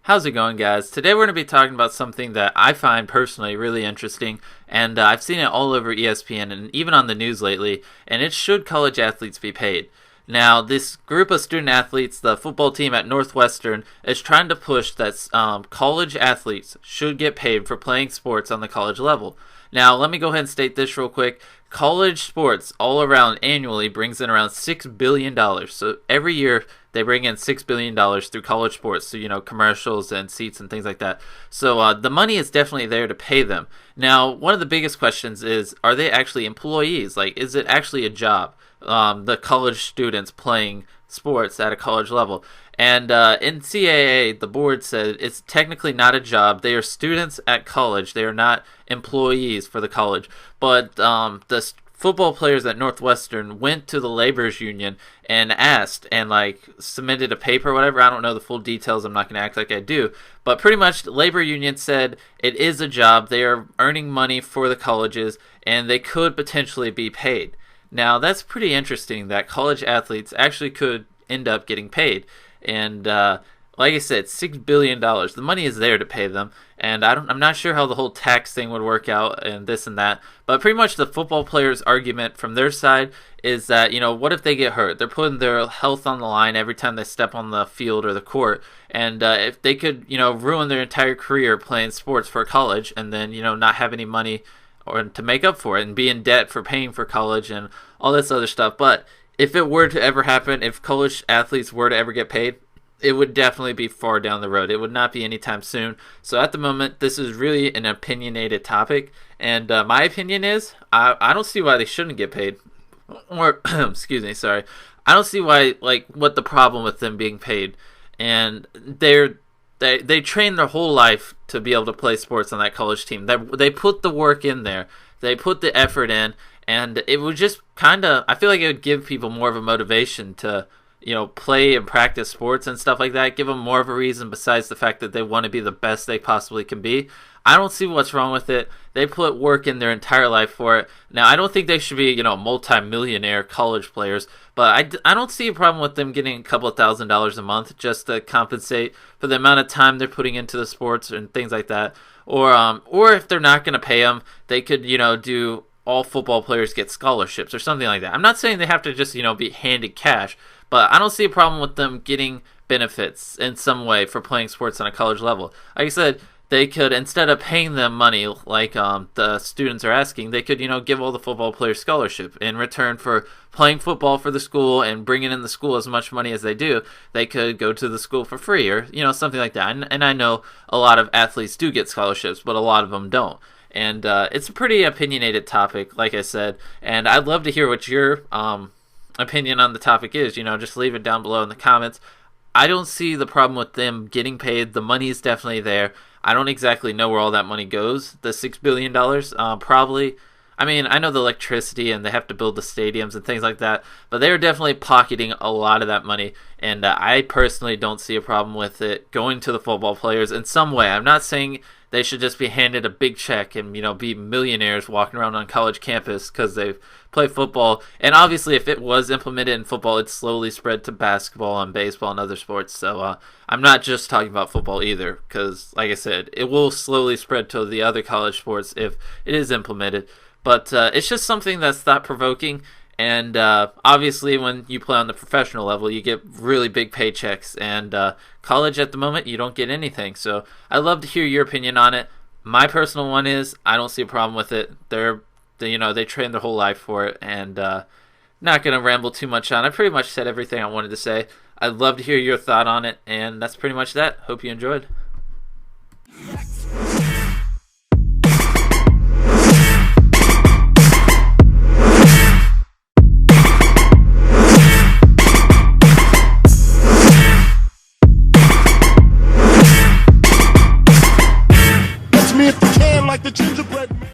How's it going, guys? Today we're going to be talking about something that I find personally really interesting, and I've seen it all over ESPN and even on the news lately, and it's should college athletes be paid? Now, this group of student athletes, the football team at Northwestern, is trying to push that college athletes should get paid for playing sports on the college level. Now, let me go ahead and state this real quick. College sports all around annually brings in around $6 billion. So every year they bring in $6 billion through college sports. So, commercials and seats and things like that. So the money is definitely there to pay them. Now, one of the biggest questions is, are they actually employees? Like, is it actually a job? The college students playing sports at a college level. And in CAA, the board said it's technically not a job. They are students at college. They are not employees for the college. But the football players at Northwestern went to the laborers union and asked and submitted a paper or whatever. I don't know the full details. I'm not going to act like I do. But pretty much the labor union said it is a job. They are earning money for the colleges and they could potentially be paid. Now, that's pretty interesting that college athletes actually could end up getting paid. And like I said, $6 billion. The money is there to pay them. And I'm not sure how the whole tax thing would work out and this and that. But pretty much the football players' argument from their side is that, what if they get hurt? They're putting their health on the line every time they step on the field or the court. And if they could, ruin their entire career playing sports for college and then, not have any money or to make up for it and be in debt for paying for college and all this other stuff. But if it were to ever happen, if college athletes were to ever get paid, it would definitely be far down the road. It would not be anytime soon. So at the moment, this is really an opinionated topic. And my opinion is, I don't see why they shouldn't get paid. Or, excuse me, sorry. I don't see why, what the problem with them being paid. And they train their whole life to be able to play sports on that college team. They put the work in there. They put the effort in. And it would just I feel like it would give people more of a motivation to, play and practice sports and stuff like that. Give them more of a reason besides the fact that they want to be the best they possibly can be. I don't see what's wrong with it. They put work in their entire life for it. Now, I don't think they should be, multi-millionaire college players, but I don't see a problem with them getting a couple of $1,000s a month just to compensate for the amount of time they're putting into the sports and things like that. Or if they're not going to pay them, they could, do all football players get scholarships or something like that. I'm not saying they have to just, be handed cash, but I don't see a problem with them getting benefits in some way for playing sports on a college level. Like I said, they could, instead of paying them money like the students are asking, they could, give all the football players scholarship in return for playing football for the school and bringing in the school as much money as they do. They could go to the school for free or, something like that. And I know a lot of athletes do get scholarships, but a lot of them don't. And it's a pretty opinionated topic, like I said. And I'd love to hear what your opinion on the topic is. Just leave it down below in the comments. I don't see the problem with them getting paid. The money is definitely there. I don't exactly know where all that money goes. The $6 billion, probably. I mean, I know the electricity and they have to build the stadiums and things like that, but they're definitely pocketing a lot of that money, and I personally don't see a problem with it going to the football players in some way. I'm not saying they should just be handed a big check and, be millionaires walking around on college campus because they play football. And obviously, if it was implemented in football, it's slowly spread to basketball and baseball and other sports. So I'm not just talking about football either because, like I said, it will slowly spread to the other college sports if it is implemented. But it's just something that's thought-provoking. And obviously, when you play on the professional level, you get really big paychecks. And college at the moment, you don't get anything. So I'd love to hear your opinion on it. My personal one is I don't see a problem with it. They train their whole life for it. And not going to ramble too much on. I pretty much said everything I wanted to say. I'd love to hear your thought on it. And that's pretty much that. Hope you enjoyed.